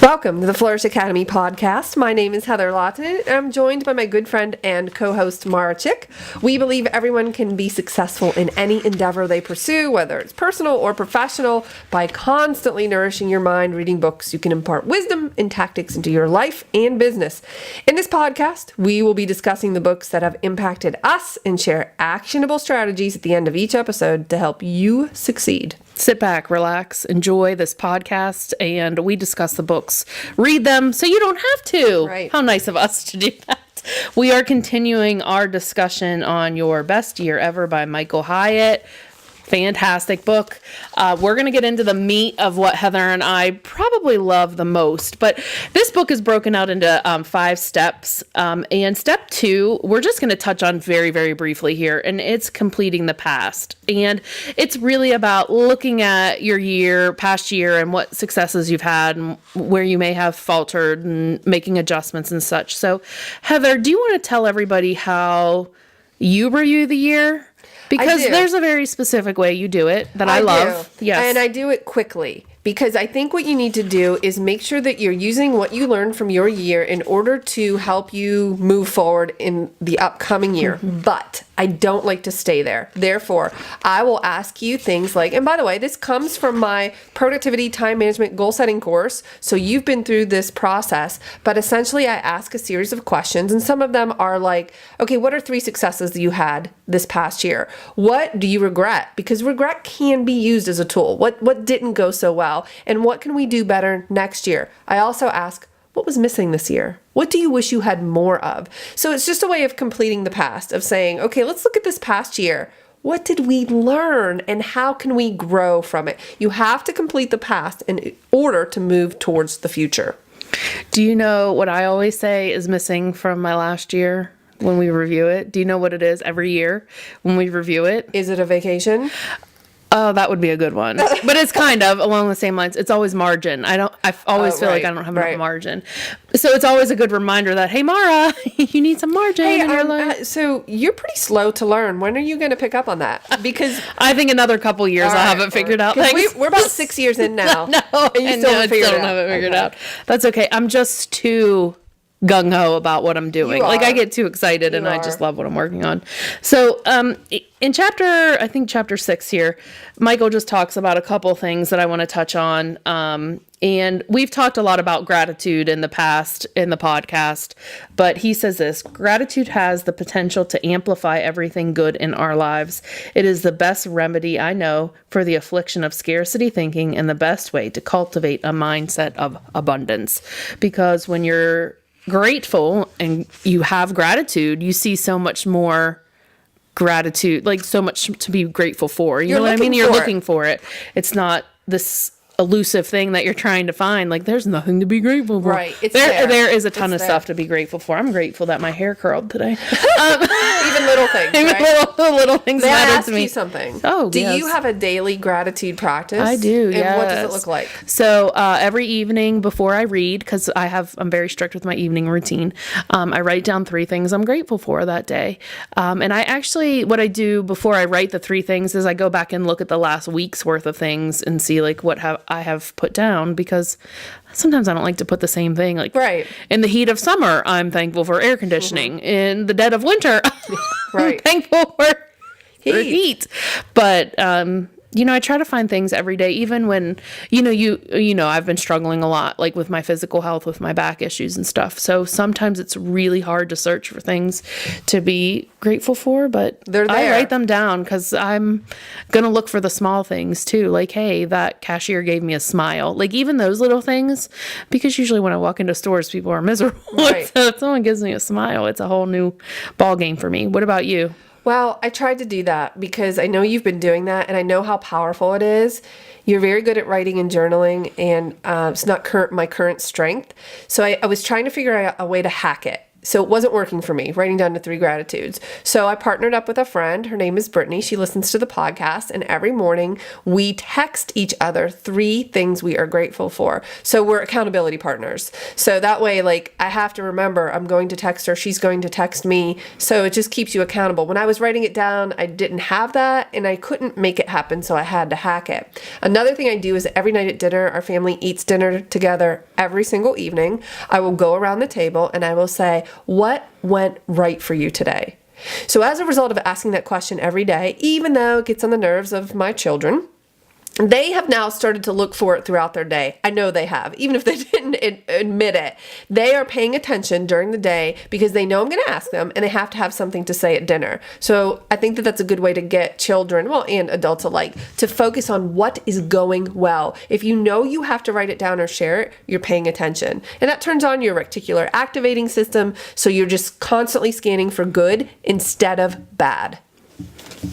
Welcome to the Flourish.Academy podcast. My name is Heather Lawton, and I'm joined by my good friend and co-host Mara Chick. We believe everyone can be successful in any endeavor they pursue, whether it's personal or professional, by constantly nourishing your mind, reading books. You can impart wisdom and tactics into your life and business. In this podcast, we will be discussing the books that have impacted us and share actionable strategies at the end of each episode to help you succeed. Sit back, relax, enjoy this podcast, and we discuss the books. Read them so you don't have to. Right. How nice of us to do that. We are continuing our discussion on Your Best Year Ever by Michael Hyatt. Fantastic book. We're going to get into the meat of what Heather and I probably love the most. But this book is broken out into 5 steps. And step 2, we're just going to touch on very, very briefly here. And it's completing the past. And it's really about looking at your past year, and what successes you've had and where you may have faltered and making adjustments and such. So, Heather, do you want to tell everybody how you review the year? Because there's a very specific way you do it that I love. Do. Yes. And I do it quickly, because I think what you need to do is make sure that you're using what you learned from your year in order to help you move forward in the upcoming year. Mm-hmm. But I don't like to stay there. Therefore, I will ask you things like, and by the way, this comes from my productivity, time management, goal setting course. So you've been through this process, but essentially I ask a series of questions, and some of them are like, okay, what are 3 successes that you had this past year? What do you regret? Because regret can be used as a tool. What didn't go so well? And what can we do better next year? I also ask, what was missing this year? What do you wish you had more of? So it's just a way of completing the past, of saying, okay, let's look at this past year. What did we learn, and how can we grow from it? You have to complete the past in order to move towards the future. Do you know what I always say is missing from my last year when we review it? Do you know what it is every year when we review it? Is it a vacation? Oh, that would be a good one. But it's kind of along the same lines. It's always margin. I always feel like I don't have enough margin. So it's always a good reminder that, hey, Mara, you need some margin in your life. So you're pretty slow to learn. When are you going to pick up on that? Because I think another couple years I'll have it figured out. We're about 6 years in now. No, and you still don't have it figured out. That's okay. I'm just too gung-ho about what I'm doing. Like, I get too excited and I just love what I'm working on. So in chapter 6 here, Michael just talks about a couple things that I want to touch on. And we've talked a lot about gratitude in the past in the podcast, but he says this: gratitude has the potential to amplify everything good in our lives. It is the best remedy I know for the affliction of scarcity thinking, and the best way to cultivate a mindset of abundance. Because when you're grateful and you have gratitude, you see so much more gratitude, like so much to be grateful for. You know what I mean? You're looking for it. It's not this elusive thing that you're trying to find. Like, there's nothing to be grateful for. Right. There is a ton of stuff to be grateful for. I'm grateful that my hair curled today. Even little things, right? Even little things matter to me. You something. Do you have a daily gratitude practice? I do, And what does it look like? So every evening before I read, because I'm very strict with my evening routine, I write down 3 things I'm grateful for that day. And I actually, what I do before I write the 3 things is I go back and look at the last week's worth of things and see like what I have put down, because sometimes I don't like to put the same thing. Like, in the heat of summer, I'm thankful for air conditioning. Mm-hmm. In the dead of winter, I'm thankful for heat. But I try to find things every day, even when, I've been struggling a lot, like with my physical health, with my back issues and stuff. So sometimes it's really hard to search for things to be grateful for, but I write them down because I'm going to look for the small things too. Like, hey, that cashier gave me a smile. Like, even those little things, because usually when I walk into stores, people are miserable. Right. So if someone gives me a smile, it's a whole new ball game for me. What about you? Well, I tried to do that because I know you've been doing that, and I know how powerful it is. You're very good at writing and journaling, and it's not my current strength. So I was trying to figure out a way to hack it. So it wasn't working for me, writing down the 3 gratitudes. So I partnered up with a friend. Her name is Brittany. She listens to the podcast. And every morning we text each other 3 things we are grateful for. So we're accountability partners. So that way, like, I have to remember I'm going to text her. She's going to text me. So it just keeps you accountable. When I was writing it down, I didn't have that and I couldn't make it happen. So I had to hack it. Another thing I do is every night at dinner, our family eats dinner together every single evening. I will go around the table and I will say, what went right for you today? So as a result of asking that question every day, even though it gets on the nerves of my children, they have now started to look for it throughout their day. I know they have, even if they didn't admit it. They are paying attention during the day because they know I'm going to ask them and they have to have something to say at dinner. So I think that that's a good way to get children, well, and adults alike, to focus on what is going well. If you know you have to write it down or share it, you're paying attention. And that turns on your reticular activating system, so you're just constantly scanning for good instead of bad.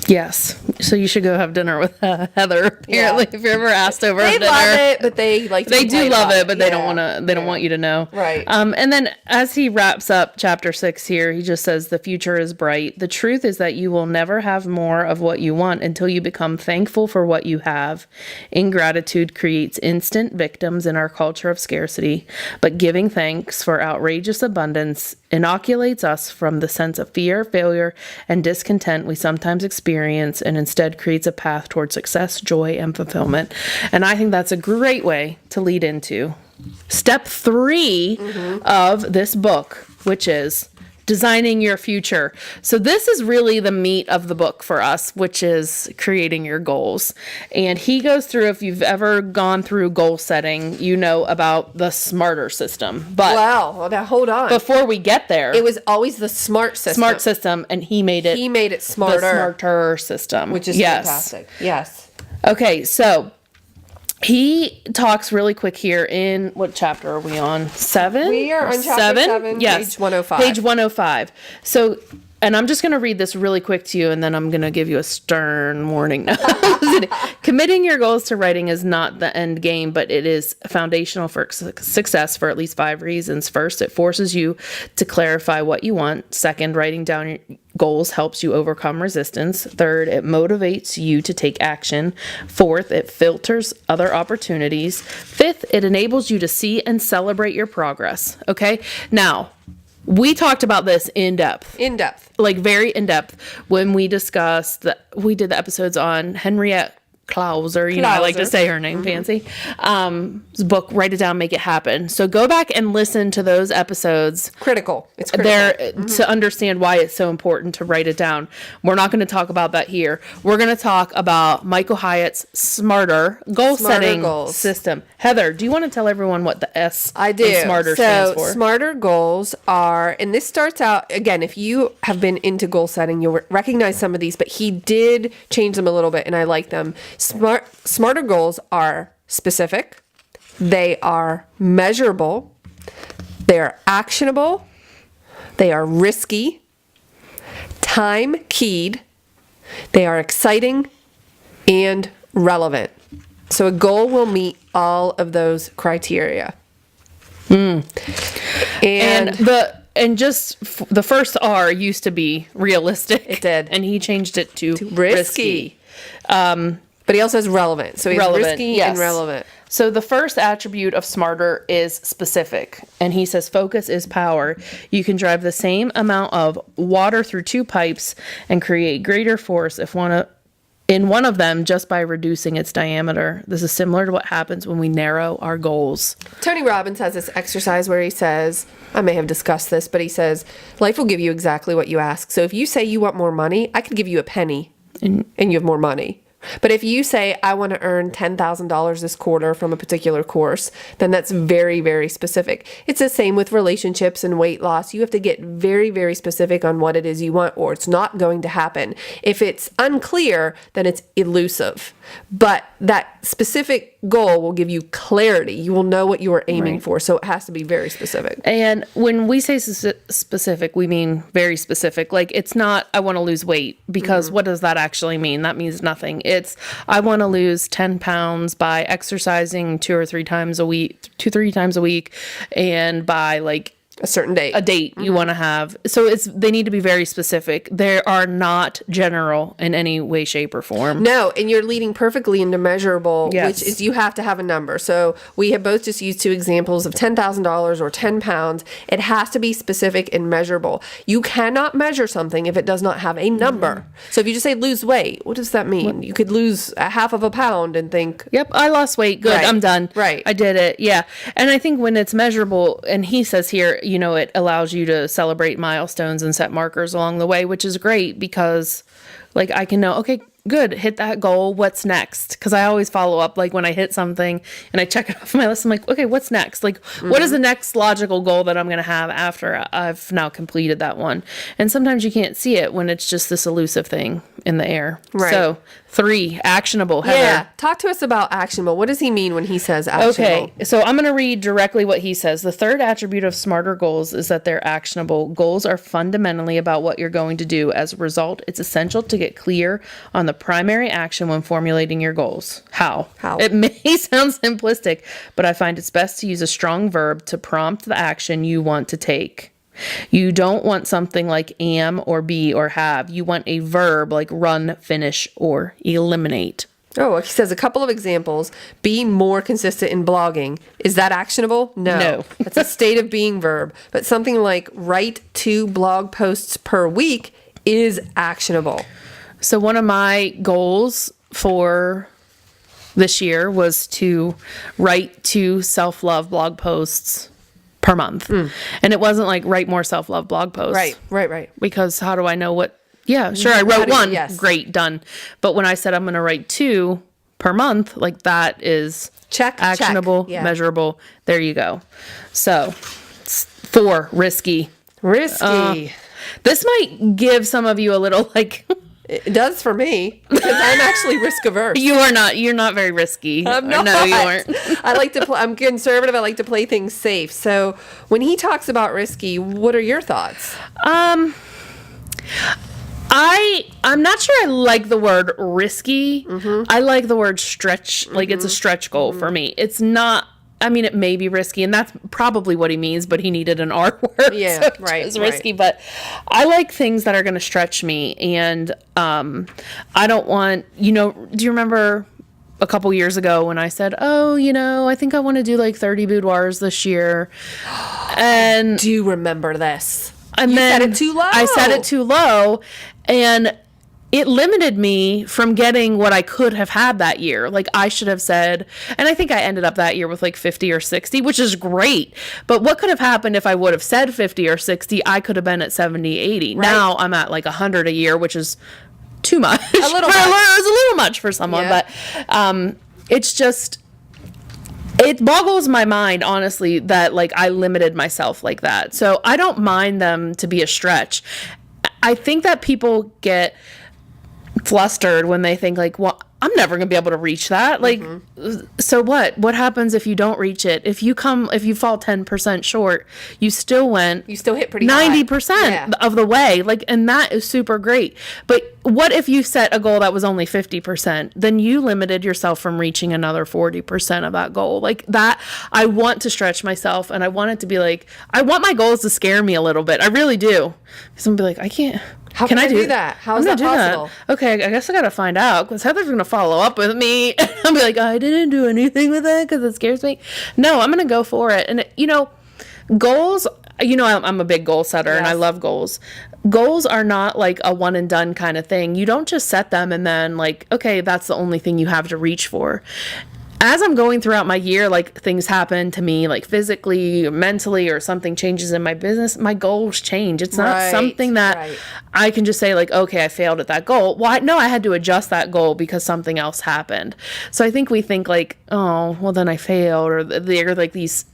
Yes. So you should go have dinner with Heather. Apparently, if you're ever asked over They dinner, love it, but they like to they be do tight love about it, but they don't want to. They don't want you to know. Right. And then as he wraps up chapter 6 here, he just says, "The future is bright. The truth is that you will never have more of what you want until you become thankful for what you have. Ingratitude creates instant victims in our culture of scarcity, but giving thanks for outrageous abundance inoculates us from the sense of fear, failure, and discontent we sometimes experience, and instead creates a path toward success, joy, and fulfillment." And I think that's a great way to lead into step 3 of this book, which is designing your future. So this is really the meat of the book for us, which is creating your goals. And he goes through, if you've ever gone through goal setting, you know about the SMARTer system. But Well, now hold on. before we get there, It was always the SMART system. smart system, and he made it smarter. the smarter system, Which is yes. fantastic. Yes. Okay, so he talks really quick here in, what chapter are we on? 7? We are on chapter 7, yes. page 105. Page 105. So, and I'm just going to read this really quick to you, and then I'm going to give you a stern warning. Committing your goals to writing is not the end game, but it is foundational for success for at least 5 reasons. First, it forces you to clarify what you want. Second, writing down your goals helps you overcome resistance. Third, it motivates you to take action. Fourth, it filters other opportunities. Fifth, it enables you to see and celebrate your progress. Okay? Now, we talked about this in depth. In depth. Like very in depth when we discussed we did the episodes on Henriette Klauser, you know, I like to say her name fancy. His book, Write It Down, Make It Happen. So go back and listen to those episodes. Critical. It's critical. There to understand why it's so important to write it down. We're not going to talk about that here. We're going to talk about Michael Hyatt's smarter goal setting system. Heather, do you want to tell everyone what the S I do. in smarter stands for? Smarter goals are, and this starts out, again, if you have been into goal setting, you'll recognize some of these, but he did change them a little bit, and I like them. Smarter goals are specific, they are measurable, they are actionable, they are risky, time keyed, they are exciting, and relevant. So a goal will meet all of those criteria. And the first R used to be realistic. It did. And he changed it to risky. But he also has relevant. So he's risky and relevant. So the first attribute of smarter is specific. And he says focus is power. You can drive the same amount of water through 2 pipes and create greater force in one of them just by reducing its diameter. This is similar to what happens when we narrow our goals. Tony Robbins has this exercise where he says, I may have discussed this, but he says, life will give you exactly what you ask. So if you say you want more money, I could give you a penny and you have more money. But if you say, I want to earn $10,000 this quarter from a particular course, then that's very, very specific. It's the same with relationships and weight loss. You have to get very, very specific on what it is you want, or it's not going to happen. If it's unclear, then it's elusive. But that specific goal will give you clarity. You will know what you are aiming for. So it has to be very specific. And when we say specific, we mean very specific. Like, it's not, I want to lose weight, because what does that actually mean? That means nothing. It's, I want to lose 10 pounds by exercising 2 or 3 times a week, and by like a certain date. a date you want to have. So they need to be very specific. They are not general in any way, shape, or form. No, and you're leading perfectly into measurable, Yes. which is you have to have a number. So we have both just used two examples of $10,000 or 10 pounds. It has to be specific and measurable. You cannot measure something if it does not have a number. So if you just say lose weight, what does that mean? You could lose a half of a pound and think, Yep, I lost weight. Good, Right. I'm done. Right. I did it. Yeah. And I think when it's measurable, and he says here, it allows you to celebrate milestones and set markers along the way, which is great because like I can know, okay, good, hit that goal. What's next? Because I always follow up, like when I hit something and I check it off my list, I'm like, okay, what's next? Like, what is the next logical goal that I'm going to have after I've now completed that one? And sometimes you can't see it when it's just this elusive thing in the air. Right. So 3, actionable. Heather. yeah, talk to us about actionable. What does he mean when he says actionable? Okay, so I'm going to read directly what he says. The third attribute of smarter goals is that they're actionable. Goals are fundamentally about what you're going to do. As a result, it's essential to get clear on the primary action when formulating your goals. How? It may sound simplistic, but I find it's best to use a strong verb to prompt the action you want to take. You don't want something like am or be or have. You want a verb like run, finish, or eliminate. Oh, he says a couple of examples. Be more consistent in blogging. Is that actionable? No. It's a state of being verb. But something like write 2 blog posts per week is actionable. So one of my goals for this year was to write 2 self-love blog posts per month. And it wasn't like write more self-love blog posts. Right. Because how do I know what? Yeah, sure. I wrote 1. Yes. Great, done. But when I said I'm going to write 2 per month, like that is actionable, check. Yeah. measurable. There you go. So 4, risky. This might give some of you a little like... It does for me because I'm actually risk averse. You are not. You're not very risky. I'm not. No, you aren't. I like to play. I'm conservative. I like to play things safe. So when he talks about risky, what are your thoughts? I'm not sure I like the word risky. I like the word stretch. Like it's a stretch goal for me. It's not. I mean, it may be risky, and that's probably what he means, but he needed an R word. Yeah, so right. It's risky, but I like things that are going to stretch me, and I don't want, do you remember a couple years ago when I said, I think I want to do like 30 boudoirs this year? And do you remember this? And you then set it too low. I set it too low, and it limited me from getting what I could have had that year. Like I should have said, and I think I ended up that year with like 50 or 60, which is great. But what could have happened if I would have said 50 or 60? I could have been at 70, 80. Right. Now I'm at like 100 a year, which is too much. It's a little much for someone, but it's just... It boggles my mind, honestly, that like I limited myself like that. So I don't mind them to be a stretch. I think that people get flustered when they think like, well, I'm never going to be able to reach that. Like, so what happens if you don't reach it? If you fall 10% short, you still hit pretty 90% of the way. Like, and that is super great. But what if you set a goal that was only 50%? Then you limited yourself from reaching another 40% of that goal. Like that, I want to stretch myself, and I want it to be like, I want my goals to scare me a little bit. I really do. Because I'm gonna be like, I can't. How can I do that? How is that possible? Okay, I guess I gotta find out, because Heather's gonna follow up with me. I'll be like, I didn't do anything with that because it scares me. No, I'm gonna go for it. And goals. I'm a big goal setter, and I love goals. Goals are not like a one and done kind of thing. You don't just set them and then like, okay, that's the only thing you have to reach for. As I'm going throughout my year, like things happen to me, like physically, mentally, or something changes in my business, my goals change. It's not something that I can just say like, okay, I failed at that goal. Well, no, I had to adjust that goal because something else happened. So I think we think like, oh, well then I failed, or they're like these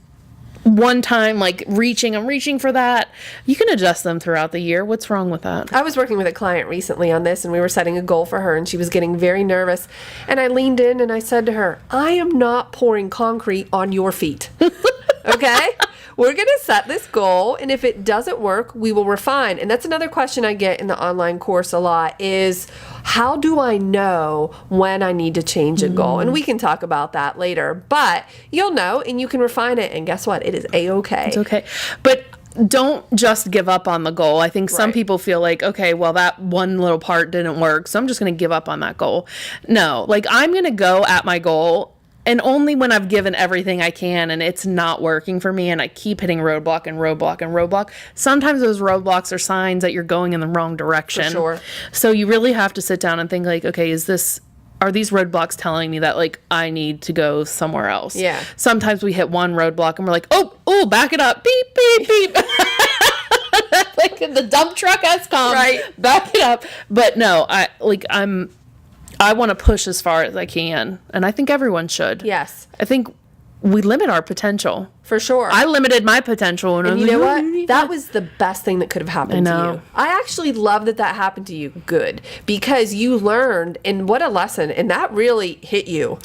one time like I'm reaching for that. You can adjust them throughout the year. What's wrong with that? I was working with a client recently on this, and we were setting a goal for her, and she was getting very nervous, and I leaned in and I said to her, I am not pouring concrete on your feet. Okay? We're going to set this goal, and if it doesn't work, we will refine. And that's another question I get in the online course a lot is, how do I know when I need to change a goal? And we can talk about that later, but you'll know, and you can refine it, and guess what? It is A-okay. It's okay. But don't just give up on the goal. I think some Right. people feel like, okay, well, that one little part didn't work, so I'm just going to give up on that goal. No, like I'm going to go at my goal, and only when I've given everything I can and it's not working for me and I keep hitting roadblock and roadblock and roadblock. Sometimes those roadblocks are signs that you're going in the wrong direction. For sure. So you really have to sit down and think like, okay, are these roadblocks telling me that like I need to go somewhere else? Yeah. Sometimes we hit one roadblock and we're like, oh, back it up. Beep, beep, beep. Like the dump truck has come. Right. Back it up. But no, I want to push as far as I can. And I think everyone should. Yes. I think we limit our potential. For sure. I limited my potential. And you know what? That was the best thing that could have happened to know. you. I actually love that happened to you. Good. Because you learned, and what a lesson. And that really hit you.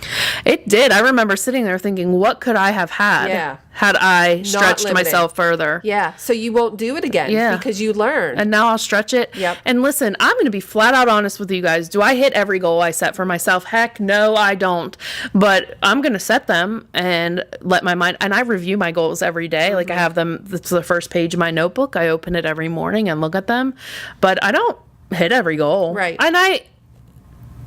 It did. I remember sitting there thinking, what could I have had had I stretched limited. myself further? Yeah. So you won't do it again. Yeah. Because you learned. And now I'll stretch it. Yep. And listen, I'm going to be flat out honest with you guys. Do I hit every goal I set for myself? Heck, no, I don't. But I'm going to set them and let my mind, and I review my goals every day. Like I have them, it's the first page of my notebook. I open it every morning and look at them. But I don't hit every goal. Right. And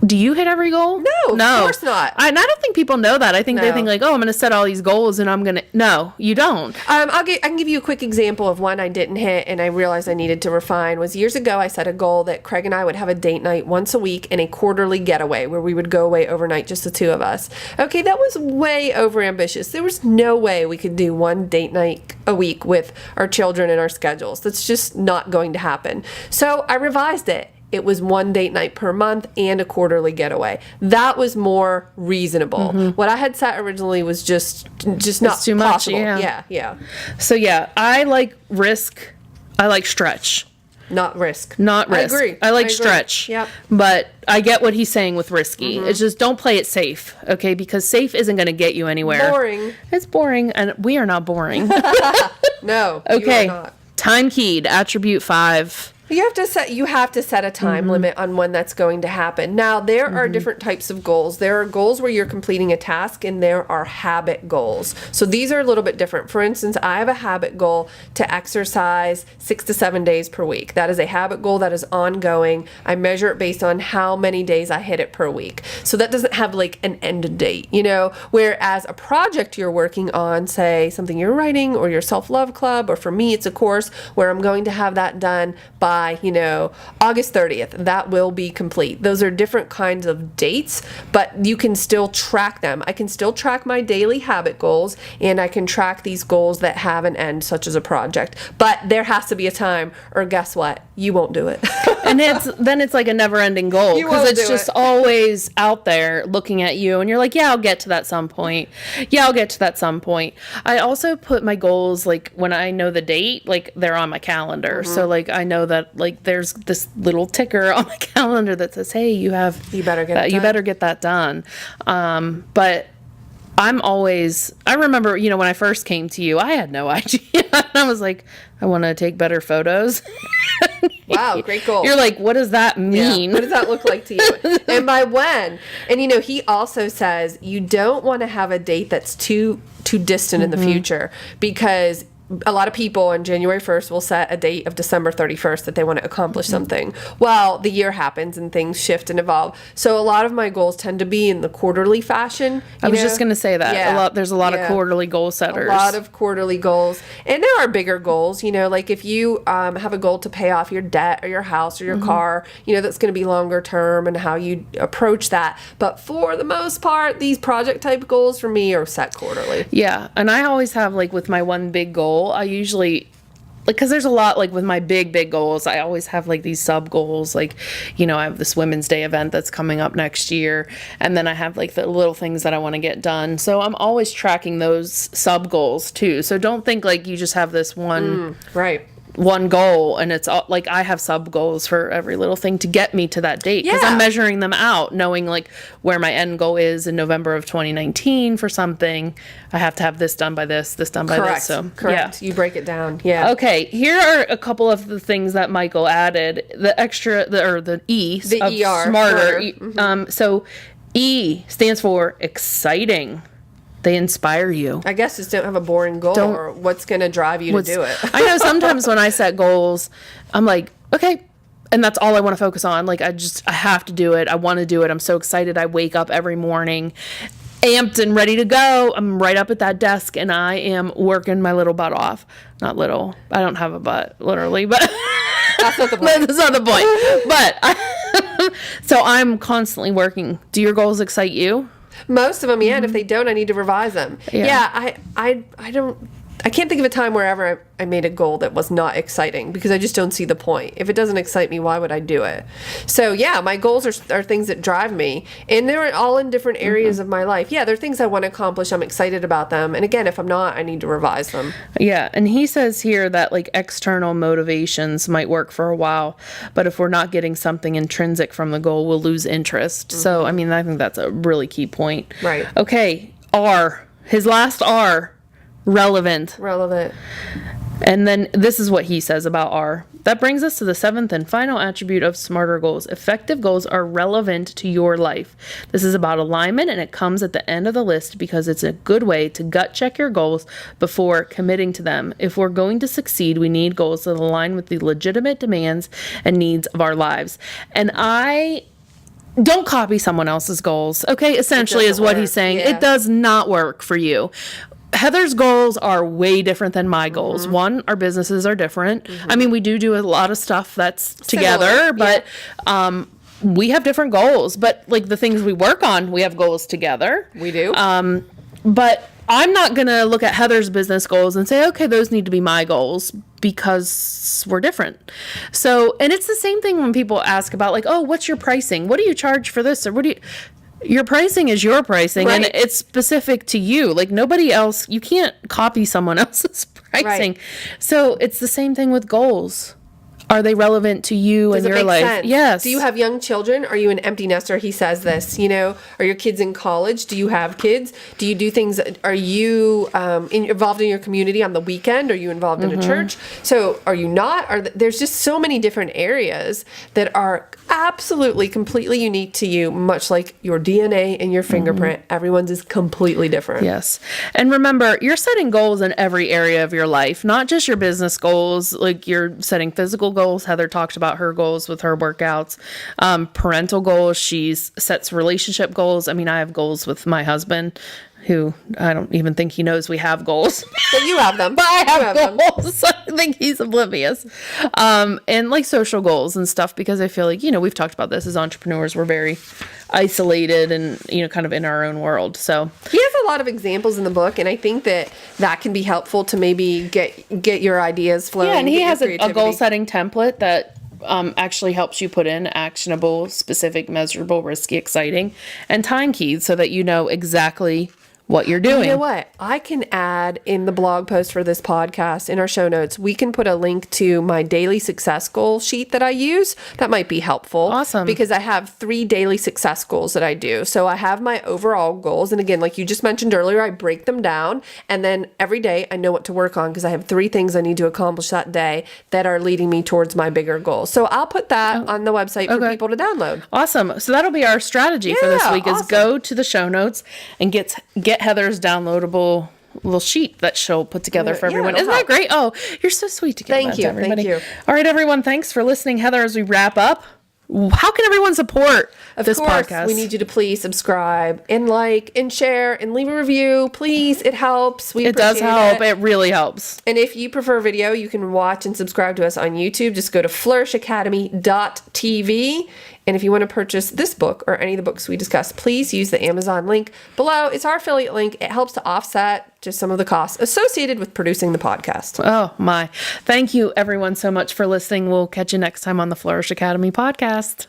do you hit every goal? No, of course not. And I don't think people know that. I think they No. think like, oh, I'm going to set all these goals and I'm going to, no, you don't. I can give you a quick example of one I didn't hit and I realized I needed to refine. Was years ago I set a goal that Craig and I would have a date night once a week and a quarterly getaway where we would go away overnight, just the two of us. Okay, that was way over ambitious. There was no way we could do one date night a week with our children and our schedules. That's just not going to happen. So I revised it. It was one date night per month and a quarterly getaway. That was more reasonable. What I had set originally was just not too much, possible. yeah. Yeah. So yeah, I like risk. I like stretch. Not risk. Not risk. I agree. I like agree. stretch. Yep. But I get what he's saying with risky. It's just don't play it safe, okay? Because safe isn't going to get you anywhere. Boring. It's boring, and we are not boring. No. Okay. You are not. Time keyed, attribute 5. You have to set a time limit on when that's going to happen. Now, there are different types of goals. There are goals where you're completing a task, and there are habit goals. So these are a little bit different. For instance, I have a habit goal to exercise 6 to 7 days per week. That is a habit goal that is ongoing. I measure it based on how many days I hit it per week. So that doesn't have like an end date, whereas a project you're working on, say something you're writing or your self-love club, or for me, it's a course where I'm going to have that done by August 30th. That will be complete. Those are different kinds of dates, but you can still track them. I can still track my daily habit goals, and I can track these goals that have an end, such as a project. But there has to be a time, or guess what? You won't do it. And it's like a never-ending goal, You because won't it's do just it. always out there looking at you, and you're like, yeah, I'll get to that some point. Yeah, I'll get to that some point. I also put my goals, like when I know the date, like they're on my calendar. So like I know that like there's this little ticker on my calendar that says, hey, you better get it you done. better get that done. But I remember, when I first came to you, I had no idea. I was like, I want to take better photos. Wow, great goal. You're like, what does that mean? Yeah. What does that look like to you? And by when? And he also says you don't want to have a date that's too distant in the future, because a lot of people on January 1st will set a date of December 31st that they want to accomplish something. Well, the year happens and things shift and evolve. So a lot of my goals tend to be in the quarterly fashion. I was just going to say that. Yeah. There's a lot of quarterly goal setters. A lot of quarterly goals. And there are bigger goals, like if you have a goal to pay off your debt or your house or your car, that's going to be longer term, and how you approach that. But for the most part, these project type goals for me are set quarterly. Yeah. And I always have, like, with my one big goal, I usually, like, because there's a lot, like, with my big goals, I always have, like, these sub goals. Like, I have this Women's Day event that's coming up next year, and then I have, like, the little things that I want to get done. So I'm always tracking those sub goals too. So don't think like you just have this one goal, and it's all like I have sub goals for every little thing to get me to that date, because I'm measuring them out, knowing like where my end goal is in November of 2019 for something. I have to have this done by this done by this. So Correct. yeah. You break it down. Yeah. Okay, here are a couple of the things that Michael added. The E The of ER, smarter. smarter. So E stands for exciting. They inspire you. I guess just don't have a boring goal or what's going to drive you to do it. I know sometimes when I set goals, I'm like, okay, and that's all I want to focus on. Like, I have to do it. I want to do it. I'm so excited. I wake up every morning amped and ready to go. I'm right up at that desk and I am working my little butt off. Not little. I don't have a butt, literally, but that's not the point. That's not the point. But so I'm constantly working. Do your goals excite you? Most of them, yeah. And if they don't, I need to revise them. Yeah, I can't think of a time wherever I made a goal that was not exciting because I just don't see the point. If it doesn't excite me, why would I do it? So yeah, my goals are things that drive me, and they're all in different areas of my life. Yeah, they're things I want to accomplish. I'm excited about them. And again, if I'm not, I need to revise them. Yeah, and he says here that like external motivations might work for a while, but if we're not getting something intrinsic from the goal, we'll lose interest. So, I mean, I think that's a really key point. Right. Okay, R. His last R. Relevant. And then this is what he says about R. That brings us to the seventh and final attribute of smarter goals. Effective goals are relevant to your life. This is about alignment, and it comes at the end of the list because it's a good way to gut check your goals before committing to them. If we're going to succeed, we need goals that align with the legitimate demands and needs of our lives. And don't copy someone else's goals, okay? Essentially is what he's saying. Yeah. It does not work for you. Heather's goals are way different than my goals. One, our businesses are different. I mean, we do a lot of stuff that's together, but we have different goals. But like the things we work on, we have goals together. We do. But I'm not going to look at Heather's business goals and say, okay, those need to be my goals because we're different. So, and it's the same thing when people ask about like, oh, what's your pricing? What do you charge for this? Or what do you... Your pricing is your pricing, right. And it's specific to you. Like nobody else, you can't copy someone else's pricing. Right. So it's the same thing with goals. Are they relevant to you and your life? Sense? Yes. Do you have young children? Are you an empty nester? He says this, are your kids in college? Do you have kids? Do you do things? Are you involved in your community on the weekend? Are you involved in a church? So are you not? There's just so many different areas that are absolutely completely unique to you, much like your DNA and your fingerprint. Everyone's is completely different. Yes. And remember, you're setting goals in every area of your life, not just your business goals, like you're setting physical goals. Heather talked about her goals with her workouts. Parental goals, she sets relationship goals. I mean, I have goals with my husband, who I don't even think he knows we have goals. But you have them. But I have goals. So I think he's oblivious. And like social goals and stuff, because I feel like, we've talked about this as entrepreneurs. We're very isolated and, kind of in our own world. So he has a lot of examples in the book, and I think that can be helpful to maybe get your ideas flowing. Yeah, and he has a goal setting template that actually helps you put in actionable, specific, measurable, risky, exciting, and time keys so that you know exactly what you're doing. You know what? I can add in the blog post for this podcast, in our show notes, we can put a link to my daily success goal sheet that I use. That might be helpful. Awesome. Because I have 3 daily success goals that I do. So I have my overall goals. And again, like you just mentioned earlier, I break them down. And then every day I know what to work on because I have 3 things I need to accomplish that day that are leading me towards my bigger goals. So I'll put that on the website for people to download. Awesome. So that'll be our strategy for this week is go to the show notes and get Heather's downloadable little sheet that she'll put together for everyone. Isn't that great? Oh, you're so sweet to give that to everybody. Thank you. All right, everyone. Thanks for listening. Heather, as we wrap up, how can everyone support this podcast? We need you to please subscribe and like and share and leave a review. Please, it helps. It does help. It really helps. And if you prefer video, you can watch and subscribe to us on YouTube. Just go to Flourish.Academy.tv. And if you want to purchase this book or any of the books we discussed, please use the Amazon link below. It's our affiliate link. It helps to offset just some of the costs associated with producing the podcast. Oh, my. Thank you, everyone, so much for listening. We'll catch you next time on the Flourish Academy podcast.